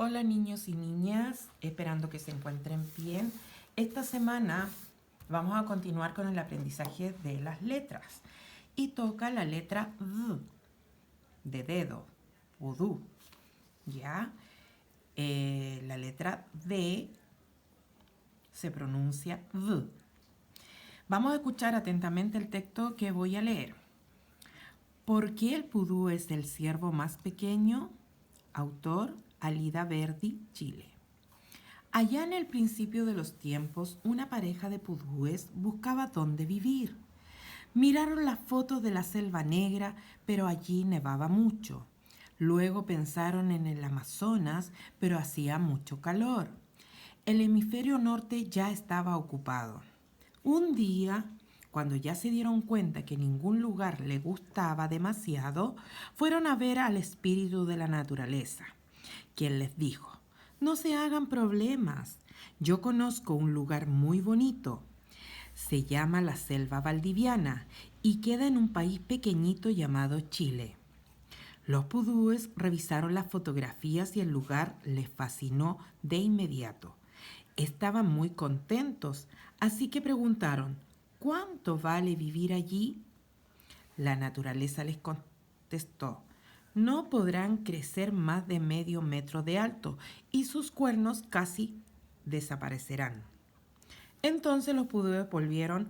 Hola niños y niñas, esperando que se encuentren bien. Esta semana vamos a continuar con el aprendizaje de las letras y toca la letra V de dedo, vudú, ¿ya? La letra V se pronuncia V. Vamos a escuchar atentamente el texto que voy a leer. ¿Por qué el pudú es el ciervo más pequeño? Autor Alida Verdi, Chile. Allá en el principio de los tiempos, una pareja de pudúes buscaba dónde vivir. Miraron las fotos de la selva negra, pero allí nevaba mucho. Luego pensaron en el Amazonas, pero hacía mucho calor. El hemisferio norte ya estaba ocupado. Un día, cuando ya se dieron cuenta que ningún lugar le gustaba demasiado, fueron a ver al espíritu de la naturaleza, quien les dijo: no se hagan problemas, yo conozco un lugar muy bonito. Se llama la selva valdiviana y queda en un país pequeñito llamado Chile. Los pudúes revisaron las fotografías y el lugar les fascinó de inmediato. Estaban muy contentos, así que preguntaron: ¿cuánto vale vivir allí? La naturaleza les contestó: no podrán crecer más de medio metro de alto y sus cuernos casi desaparecerán. Entonces los pudúes volvieron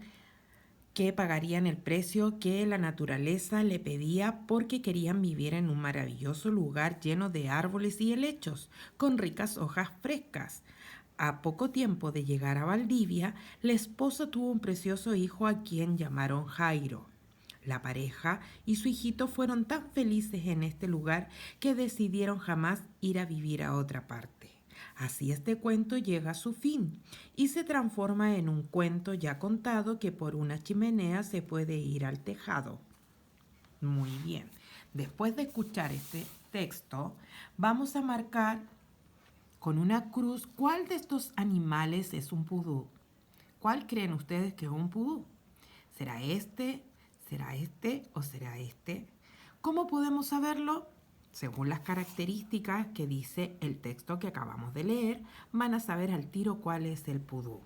que pagarían el precio que la naturaleza le pedía porque querían vivir en un maravilloso lugar lleno de árboles y helechos, con ricas hojas frescas. A poco tiempo de llegar a Valdivia, la esposa tuvo un precioso hijo a quien llamaron Jairo. La pareja y su hijito fueron tan felices en este lugar que decidieron jamás ir a vivir a otra parte. Así este cuento llega a su fin y se transforma en un cuento ya contado que por una chimenea se puede ir al tejado. Muy bien. Después de escuchar este texto, vamos a marcar con una cruz cuál de estos animales es un pudú. ¿Cuál creen ustedes que es un pudú? ¿Será este? ¿Será este o será este? ¿Cómo podemos saberlo? Según las características que dice el texto que acabamos de leer, van a saber al tiro cuál es el pudú.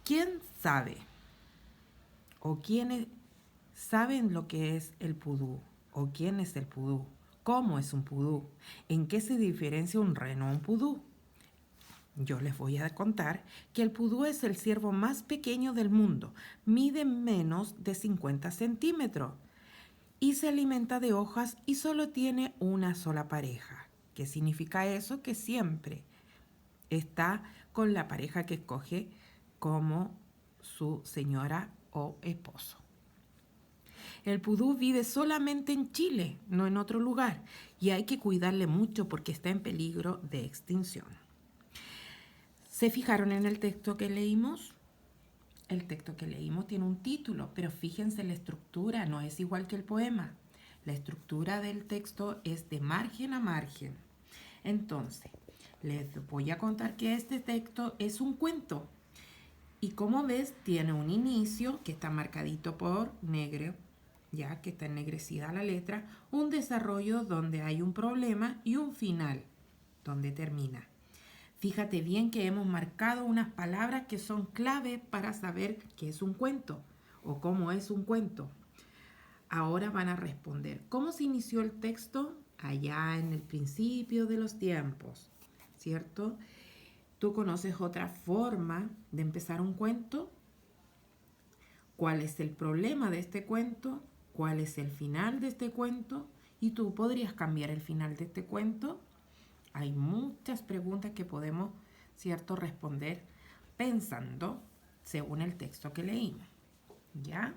¿Quién sabe o quiénes saben lo que es el pudú o quién es el pudú? ¿Cómo es un pudú? ¿En qué se diferencia un reno a un pudú? Yo les voy a contar que el pudú es el ciervo más pequeño del mundo. Mide menos de 50 centímetros y se alimenta de hojas y solo tiene una sola pareja. ¿Qué significa eso? Que siempre está con la pareja que escoge como su señora o esposo. El pudú vive solamente en Chile, no en otro lugar, y hay que cuidarle mucho porque está en peligro de extinción. ¿Se fijaron en el texto que leímos? El texto que leímos tiene un título, pero fíjense la estructura, no es igual que el poema. La estructura del texto es de margen a margen. Entonces, les voy a contar que este texto es un cuento. Y como ves, tiene un inicio que está marcadito por negro, ya que está ennegrecida la letra, un desarrollo donde hay un problema y un final, donde termina. Fíjate bien que hemos marcado unas palabras que son clave para saber qué es un cuento o cómo es un cuento. Ahora van a responder: ¿cómo se inició el texto? Allá en el principio de los tiempos, ¿cierto? ¿Tú conoces otra forma de empezar un cuento? ¿Cuál es el problema de este cuento? ¿Cuál es el final de este cuento? ¿Y tú podrías cambiar el final de este cuento? Hay muchas preguntas que podemos, ¿cierto?, responder pensando según el texto que leímos. ¿Ya?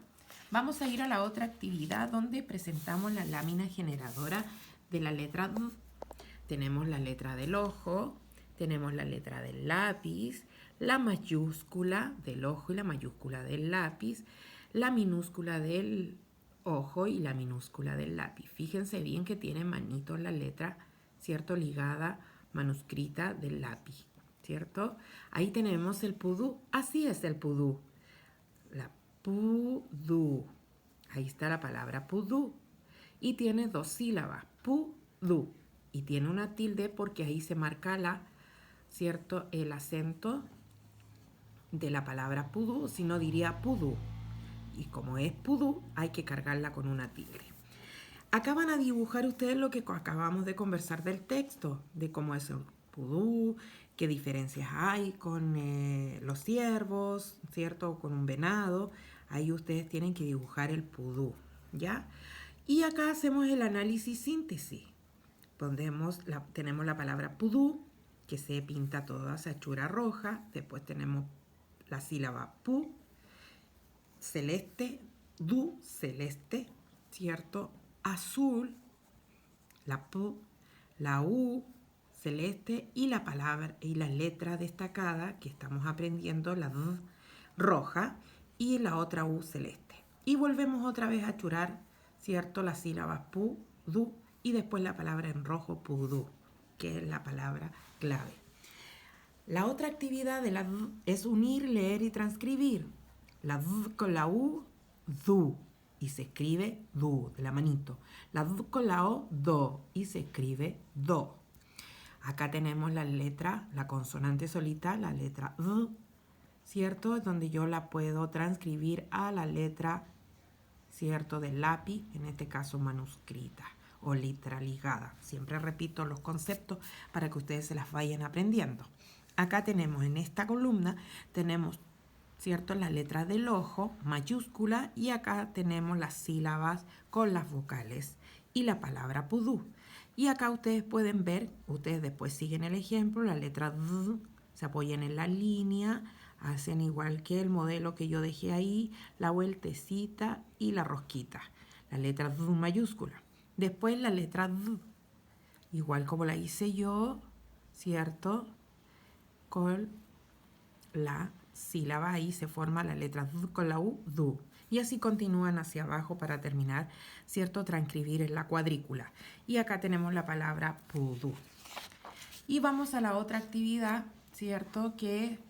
Vamos a ir a la otra actividad donde presentamos la lámina generadora de la letra D. Tenemos la letra del ojo, tenemos la letra del lápiz, la mayúscula del ojo y la mayúscula del lápiz, la minúscula del ojo y la minúscula del lápiz. Fíjense bien que tiene manitos la letra, ¿cierto?, ligada, manuscrita del lápiz, ¿cierto? Ahí tenemos el pudú. Así es el pudú. La pudú. Ahí está la palabra pudú. Y tiene dos sílabas, pudú. Y tiene una tilde porque ahí se marca ¿cierto? El acento de la palabra pudú, si no diría pudú. Y como es pudú, hay que cargarla con una tilde. Acá van a dibujar ustedes lo que acabamos de conversar del texto, de cómo es el pudú, qué diferencias hay con los ciervos, ¿cierto? O con un venado. Ahí ustedes tienen que dibujar el pudú, ¿ya? Y acá hacemos el análisis síntesis. Tenemos la palabra pudú, que se pinta toda esa hechura roja. Después tenemos la sílaba pu, celeste, du, celeste, ¿cierto? Azul, la P, la U, celeste, y la palabra y la letra destacada que estamos aprendiendo, la D, roja, y la otra U, celeste. Y volvemos otra vez a churar, ¿cierto? Las sílabas pu, du, y después la palabra en rojo, pudú, que es la palabra clave. La otra actividad de la D es unir, leer y transcribir. La D con la U, du, y se escribe du, de la manito. La D con la O, do, y se escribe do. Acá tenemos la letra, la consonante solita, la letra D, ¿cierto? Es donde yo la puedo transcribir a la letra, ¿cierto? Del lápiz, en este caso manuscrita o letra ligada. Siempre repito los conceptos para que ustedes se las vayan aprendiendo. Acá tenemos en esta columna, tenemos, ¿cierto?, las letras del ojo, mayúscula, y acá tenemos las sílabas con las vocales y la palabra pudú. Y acá ustedes pueden ver, ustedes después siguen el ejemplo, la letra D, se apoyan en la línea, hacen igual que el modelo que yo dejé ahí, la vueltecita y la rosquita. La letra D mayúscula. Después la letra D, igual como la hice yo, ¿cierto?, con la sílaba, ahí se forma la letra D con la U, du. Y así continúan hacia abajo para terminar, ¿cierto?, transcribir en la cuadrícula. Y acá tenemos la palabra pudú. Y vamos a la otra actividad, ¿cierto?, que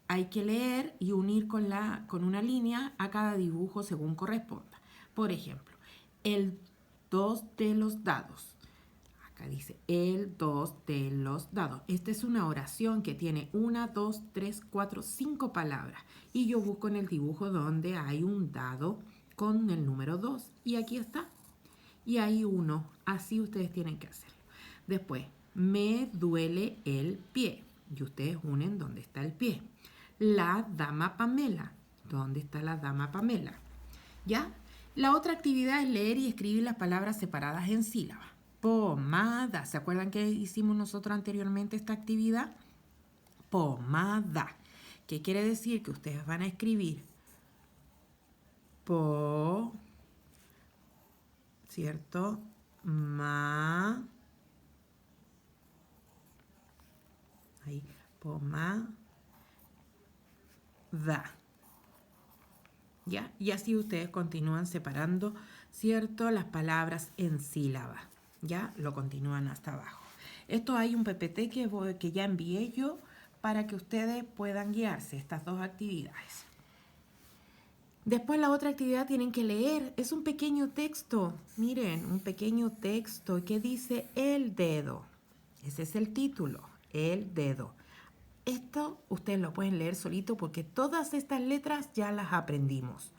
hay que leer y unir con una línea a cada dibujo según corresponda. Por ejemplo, el 2 de los dados. Acá dice el 2 de los dados. Esta es una oración que tiene 1, 2, 3, 4, 5 palabras. Y yo busco en el dibujo donde hay un dado con el número 2. Y aquí está. Y hay uno. Así ustedes tienen que hacerlo. Después, me duele el pie. Y ustedes unen dónde está el pie. La dama Pamela. ¿Dónde está la dama Pamela? ¿Ya? La otra actividad es leer y escribir las palabras separadas en sílabas. Pomada. ¿Se acuerdan que hicimos nosotros anteriormente esta actividad? Pomada. ¿Qué quiere decir? Que ustedes van a escribir po, ¿cierto? Ma. Ahí, pomada. ¿Ya? Y así ustedes continúan separando, ¿cierto?, las palabras en sílabas. ¿Ya? Lo continúan hasta abajo. Esto hay un PPT que ya envié yo para que ustedes puedan guiarse estas dos actividades. Después la otra actividad tienen que leer. Es un pequeño texto. Miren, un pequeño texto que dice el dedo. Ese es el título, el dedo. Esto ustedes lo pueden leer solito porque todas estas letras ya las aprendimos.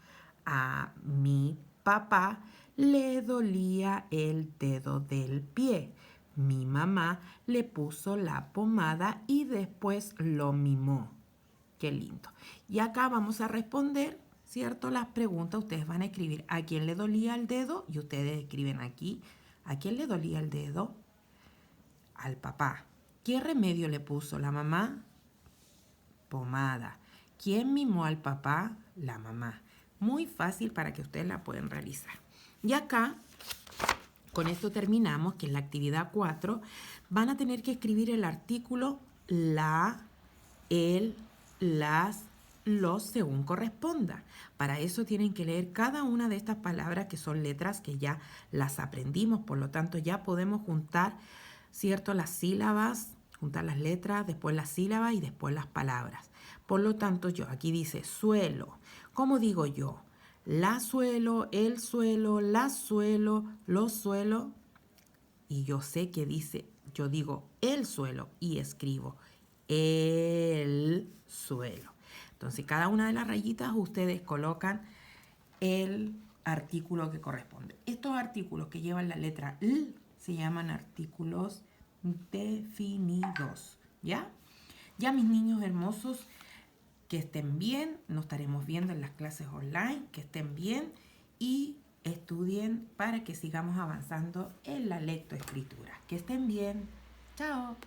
A mi papá le dolía el dedo del pie. Mi mamá le puso la pomada y después lo mimó. Qué lindo. Y acá vamos a responder, ¿cierto?, las preguntas. Ustedes van a escribir a quién le dolía el dedo y ustedes escriben aquí, ¿a quién le dolía el dedo? Al papá. ¿Qué remedio le puso la mamá? Pomada. ¿Quién mimó al papá? La mamá. Muy fácil para que ustedes la puedan realizar. Y acá, con esto terminamos, que en la actividad 4 van a tener que escribir el artículo la, el, las, los, según corresponda. Para eso tienen que leer cada una de estas palabras que son letras que ya las aprendimos, por lo tanto ya podemos juntar, ¿cierto?, las sílabas, juntar las letras, después las sílabas y después las palabras. Por lo tanto, yo, aquí dice suelo. ¿Cómo digo yo? La suelo, el suelo, la suelo, los suelo. y yo sé que dice, yo digo el suelo y escribo el suelo. Entonces, cada una de las rayitas ustedes colocan el artículo que corresponde. Estos artículos que llevan la letra L se llaman artículos definidos, ¿ya? Ya, mis niños hermosos, que estén bien, nos estaremos viendo en las clases online, que estén bien y estudien para que sigamos avanzando en la lectoescritura. Que estén bien. Chao.